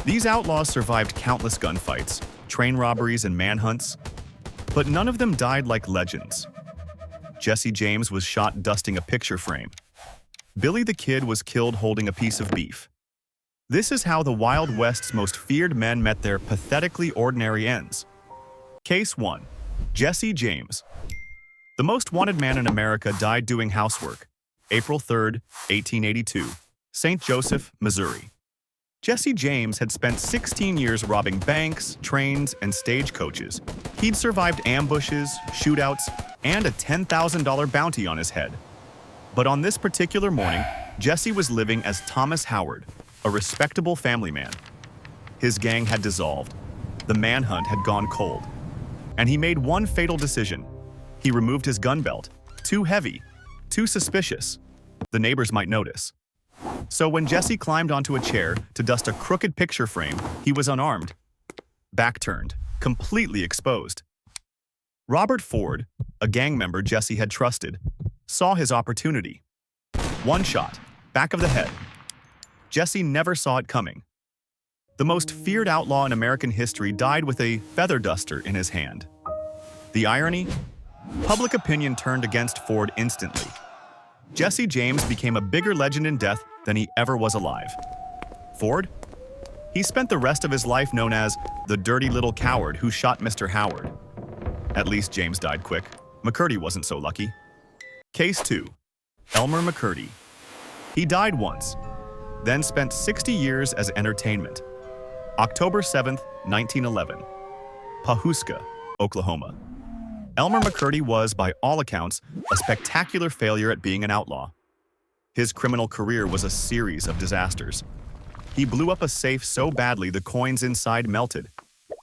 These outlaws survived countless gunfights, train robberies, and manhunts, but none of them died like legends. Jesse James was shot dusting a picture frame. Billy the Kid was killed holding a piece of beef. This is how the Wild West's most feared men met their pathetically ordinary ends. Case 1. Jesse James. The most wanted man in America died doing housework. April 3, 1882, St. Joseph, Missouri. Jesse James had spent 16 years robbing banks, trains, and stagecoaches. He'd survived ambushes, shootouts, and a $10,000 bounty on his head. But on this particular morning, Jesse was living as Thomas Howard, a respectable family man. His gang had dissolved. The manhunt had gone cold. And he made one fatal decision. He removed his gun belt. Too heavy, too suspicious. The neighbors might notice. So when Jesse climbed onto a chair to dust a crooked picture frame, he was unarmed, back turned, completely exposed. Robert Ford, a gang member Jesse had trusted, saw his opportunity. One shot, back of the head. Jesse never saw it coming. The most feared outlaw in American history died with a feather duster in his hand. The irony? Public opinion turned against Ford instantly. Jesse James became a bigger legend in death than he ever was alive. Ford? He spent the rest of his life known as the dirty little coward who shot Mr. Howard. At least James died quick. McCurdy wasn't so lucky. Case 2. ELMER McCURDY. He died once, then spent 60 years as entertainment. October 7, 1911. Pawhuska, Oklahoma. ELMER McCURDY was, by all accounts, a spectacular failure at being an outlaw. His criminal career was a series of disasters. He blew up a safe so badly the coins inside melted.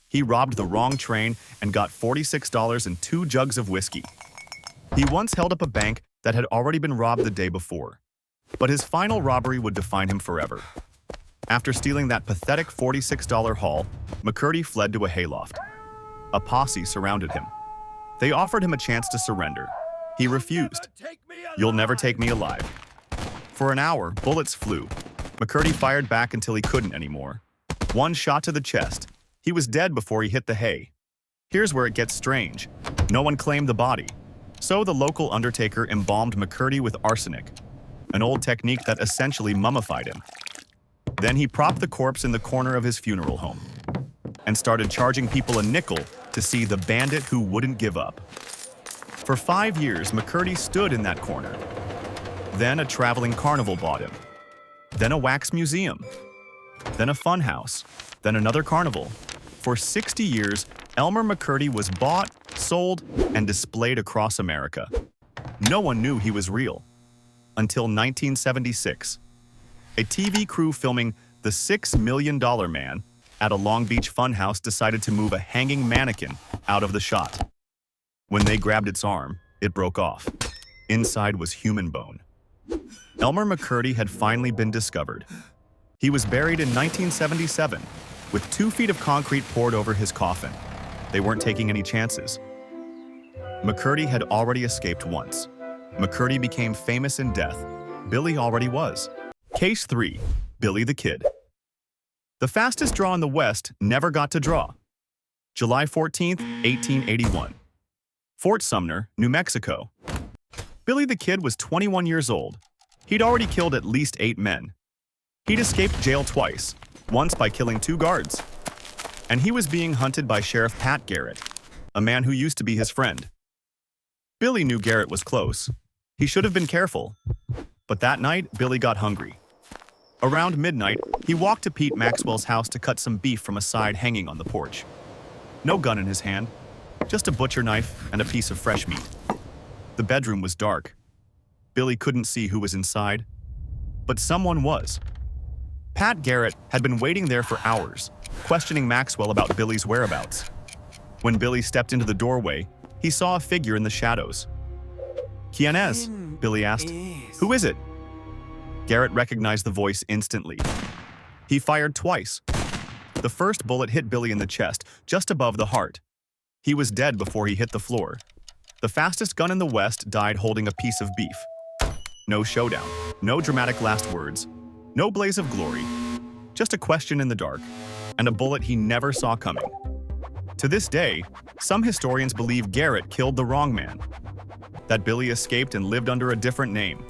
He robbed the wrong train and got $46 and 2 jugs of whiskey. He once held up a bank that had already been robbed the day before. But his final robbery would define him forever. After stealing that pathetic $46 haul, McCurdy fled to a hayloft. A posse surrounded him. They offered him a chance to surrender. He refused. "You'll never take me alive." For an hour, bullets flew. McCurdy fired back until he couldn't anymore. One shot to the chest. He was dead before he hit the hay. Here's where it gets strange. No one claimed the body. So the local undertaker embalmed McCurdy with arsenic, an old technique that essentially mummified him. Then he propped the corpse in the corner of his funeral home and started charging people a nickel to see the bandit who wouldn't give up. For 5 years, McCurdy stood in that corner. Then a traveling carnival bought him. Then a wax museum. Then a fun house. Then another carnival. For 60 years, ELMER McCURDY was bought, sold, and displayed across America. No one knew he was real. Until 1976. A TV crew filming The $6 Million Man at a Long Beach funhouse decided to move a hanging mannequin out of the shot. When they grabbed its arm, it broke off. Inside was human bone. ELMER McCURDY had finally been discovered. He was buried in 1977, with 2 feet of concrete poured over his coffin. They weren't taking any chances. McCurdy had already escaped once. McCurdy became famous in death. Billy already was. Case 3. Billy the Kid. The fastest draw in the West never got to draw. July 14, 1881. Fort Sumner, New Mexico. Billy the Kid was 21 years old. He'd already killed at least 8 men. He'd escaped jail twice, once by killing 2 guards. And he was being hunted by Sheriff Pat Garrett, a man who used to be his friend. Billy knew Garrett was close. He should have been careful. But that night, Billy got hungry. Around midnight, he walked to Pete Maxwell's house to cut some beef from a side hanging on the porch. No gun in his hand, just a butcher knife and a piece of fresh meat. The bedroom was dark. Billy couldn't see who was inside, but someone was. Pat Garrett had been waiting there for hours, questioning Maxwell about Billy's whereabouts. When Billy stepped into the doorway, he saw a figure in the shadows. "¿Quién es?" Billy asked. "Who is it?" Garrett recognized the voice instantly. He fired twice. The first bullet hit Billy in the chest, just above the heart. He was dead before he hit the floor. The fastest gun in the West died holding a piece of beef. No showdown, no dramatic last words, no blaze of glory, just a question in the dark. and a bullet he never saw coming. To this day, some historians believe Garrett killed the wrong man, that Billy escaped and lived under a different name.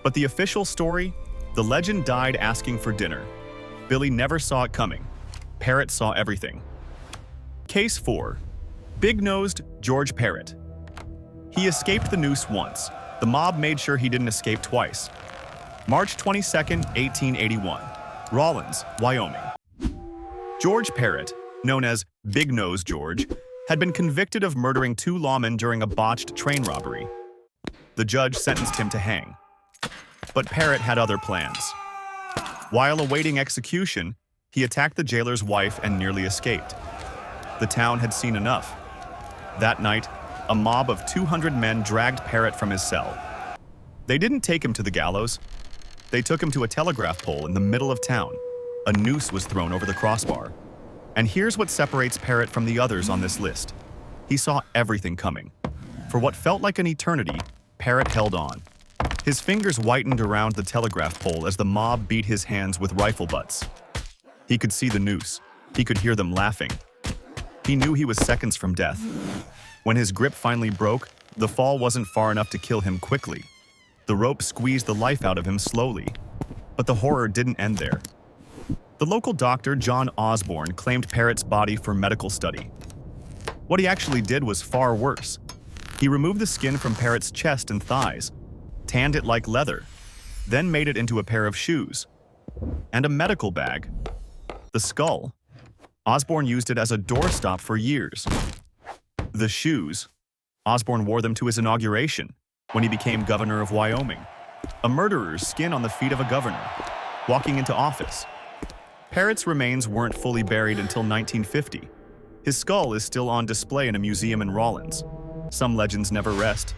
But the official story? The legend died asking for dinner. Billy never saw it coming. Parrott saw everything. Case 4. Big-nosed George Parrott. He escaped the noose once. The mob made sure he didn't escape twice. March 22, 1881. Rawlins, Wyoming. George Parrott, known as Big Nose George, had been convicted of murdering 2 lawmen during a botched train robbery. The judge sentenced him to hang. But Parrott had other plans. While awaiting execution, he attacked the jailer's wife and nearly escaped. The town had seen enough. That night, a mob of 200 men dragged Parrott from his cell. They didn't take him to the gallows. They took him to a telegraph pole in the middle of town. A noose was thrown over the crossbar. And here's what separates Parrott from the others on this list. He saw everything coming. For what felt like an eternity, Parrott held on. His fingers whitened around the telegraph pole as the mob beat his hands with rifle butts. He could see the noose. He could hear them laughing. He knew he was seconds from death. When his grip finally broke, the fall wasn't far enough to kill him quickly. The rope squeezed the life out of him slowly. But the horror didn't end there. The local doctor, John Osborne, claimed Parrott's body for medical study. What he actually did was far worse. He removed the skin from Parrott's chest and thighs, tanned it like leather, then made it into a pair of shoes and a medical bag. The skull. Osborne used it as a doorstop for years. The shoes. Osborne wore them to his inauguration, when he became governor of Wyoming. A murderer's skin on the feet of a governor, walking into office. Parrott's remains weren't fully buried until 1950. His skull is still on display in a museum in Rawlins. Some legends never rest.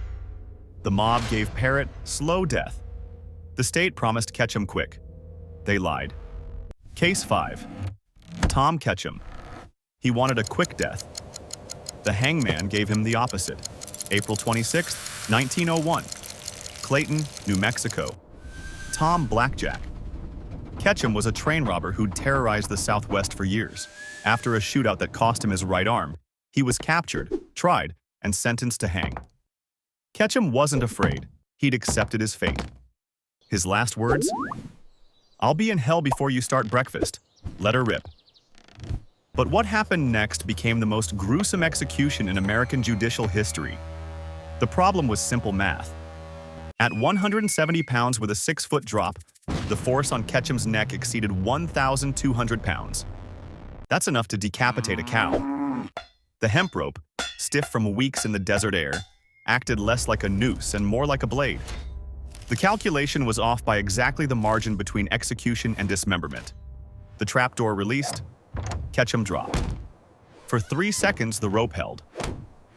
The mob gave Parrott slow death. The state promised Ketchum quick. They lied. Case 5. Tom Ketchum. He wanted a quick death. The hangman gave him the opposite. April 26, 1901. Clayton, New Mexico. Tom Blackjack. Ketchum was a train robber who'd terrorized the Southwest for years. After a shootout that cost him his right arm, he was captured, tried, and sentenced to hang. Ketchum wasn't afraid. He'd accepted his fate. His last words? "I'll be in hell before you start breakfast. Let her rip." But what happened next became the most gruesome execution in American judicial history. The problem was simple math. At 170 pounds with a 6-foot drop, the force on Ketchum's neck exceeded 1,200 pounds. That's enough to decapitate a cow. The hemp rope, stiff from weeks in the desert air, acted less like a noose and more like a blade. The calculation was off by exactly the margin between execution and dismemberment. The trapdoor released, Ketchum dropped. For 3 seconds, the rope held.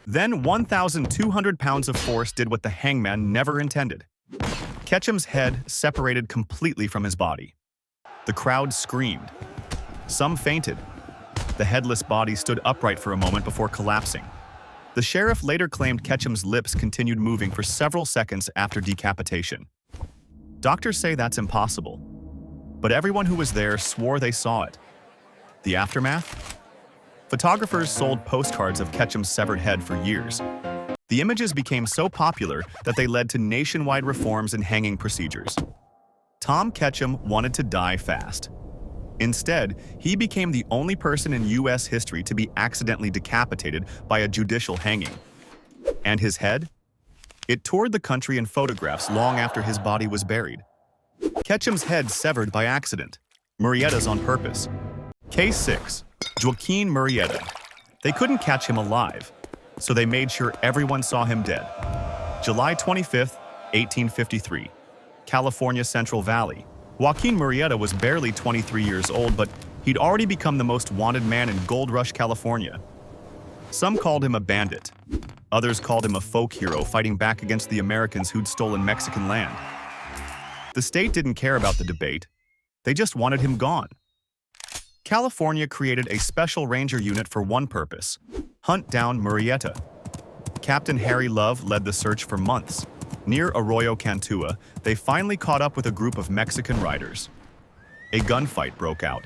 Then 1,200 pounds of force did what the hangman never intended. Ketchum's head separated completely from his body. The crowd screamed. Some fainted. The headless body stood upright for a moment before collapsing. The sheriff later claimed Ketchum's lips continued moving for several seconds after decapitation. Doctors say that's impossible, but everyone who was there swore they saw it. The aftermath? Photographers sold postcards of Ketchum's severed head for years. The images became so popular that they led to nationwide reforms in hanging procedures. Tom Ketchum wanted to die fast. Instead, he became the only person in U.S. history to be accidentally decapitated by a judicial hanging. And his head? It toured the country in photographs long after his body was buried. Ketchum's head severed by accident. Murrietta's on purpose. Case 6. JOAQUIN MURRIETA. They couldn't catch him alive, so they made sure everyone saw him dead. July 25, 1853. California Central Valley. JOAQUIN MURRIETA was barely 23 years old, but he'd already become the most wanted man in Gold Rush, California. Some called him a bandit. Others called him a folk hero fighting back against the Americans who'd stolen Mexican land. The state didn't care about the debate. They just wanted him gone. California created a special ranger unit for one purpose: hunt down Murrieta. Captain Harry Love led the search for months. Near Arroyo Cantua, they finally caught up with a group of Mexican riders. A gunfight broke out.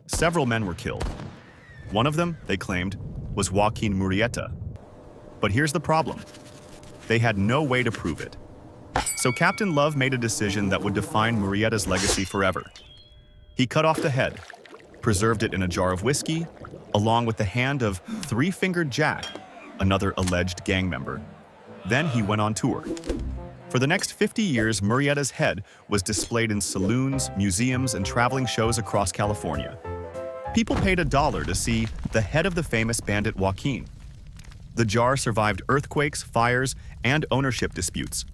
Several men were killed. One of them, they claimed, was Joaquin Murrieta. But here's the problem. They had no way to prove it. So Captain Love made a decision that would define Murrieta's legacy forever. He cut off the head, preserved it in a jar of whiskey, along with the hand of Three-Fingered Jack, another alleged gang member. Then he went on tour. For the next 50 years, Murrieta's head was displayed in saloons, museums, and traveling shows across California. People paid $1 to see the head of the famous bandit Joaquin. The jar survived earthquakes, fires, and ownership disputes.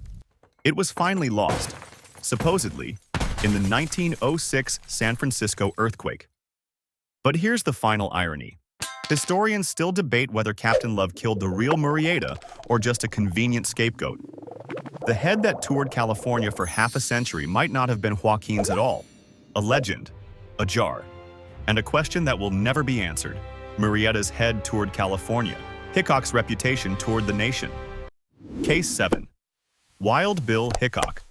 It was finally lost, supposedly, in the 1906 San Francisco earthquake. But here's the final irony. Historians still debate whether Captain Love killed the real Murrieta or just a convenient scapegoat. The head that toured California for half a century might not have been Joaquin's at all. A legend, a jar, and a question that will never be answered. Murrieta's head toured California. Hickok's reputation toured the nation. Case 7. Wild Bill Hickok.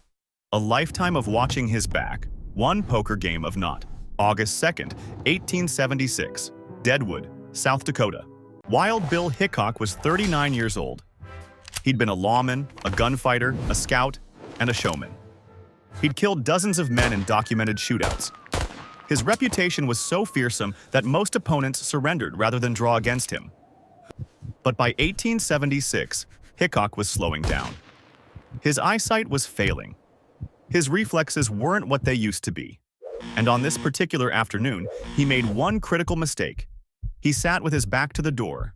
A lifetime of watching his back. One poker game of not. August 2nd, 1876. Deadwood, South Dakota. Wild Bill Hickok was 39 years old. He'd been a lawman, a gunfighter, a scout, and a showman. He'd killed dozens of men in documented shootouts. His reputation was so fearsome that most opponents surrendered rather than draw against him. But by 1876, Hickok was slowing down. His eyesight was failing. His reflexes weren't what they used to be. And on this particular afternoon, he made one critical mistake. He sat with his back to the door.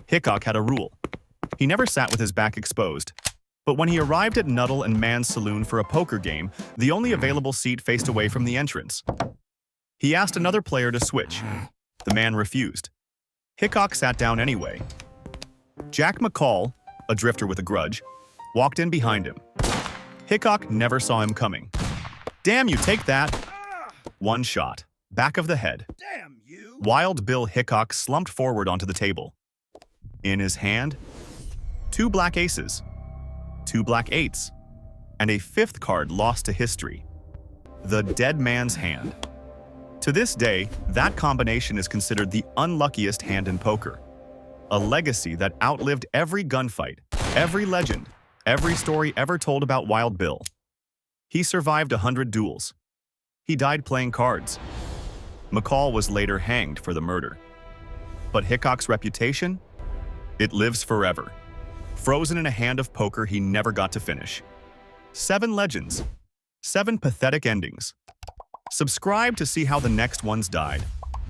Hickok had a rule. He never sat with his back exposed. But when he arrived at Nuttall and Mann's saloon for a poker game, the only available seat faced away from the entrance. He asked another player to switch. The man refused. Hickok sat down anyway. Jack McCall, a drifter with a grudge, walked in behind him. Hickok never saw him coming. "Damn you, take that!" One shot. Back of the head. Damn you! Wild Bill Hickok slumped forward onto the table. In his hand, 2 black aces, 2 black eights, and a 5th card lost to history. The dead man's hand. To this day, that combination is considered the unluckiest hand in poker. A legacy that outlived every gunfight, every legend, every story ever told about Wild Bill. He survived 100 duels. He died playing cards. McCall was later hanged for the murder. But Hickok's reputation? It lives forever. Frozen in a hand of poker he never got to finish. 7 legends. 7 pathetic endings. Subscribe to see how the next ones died.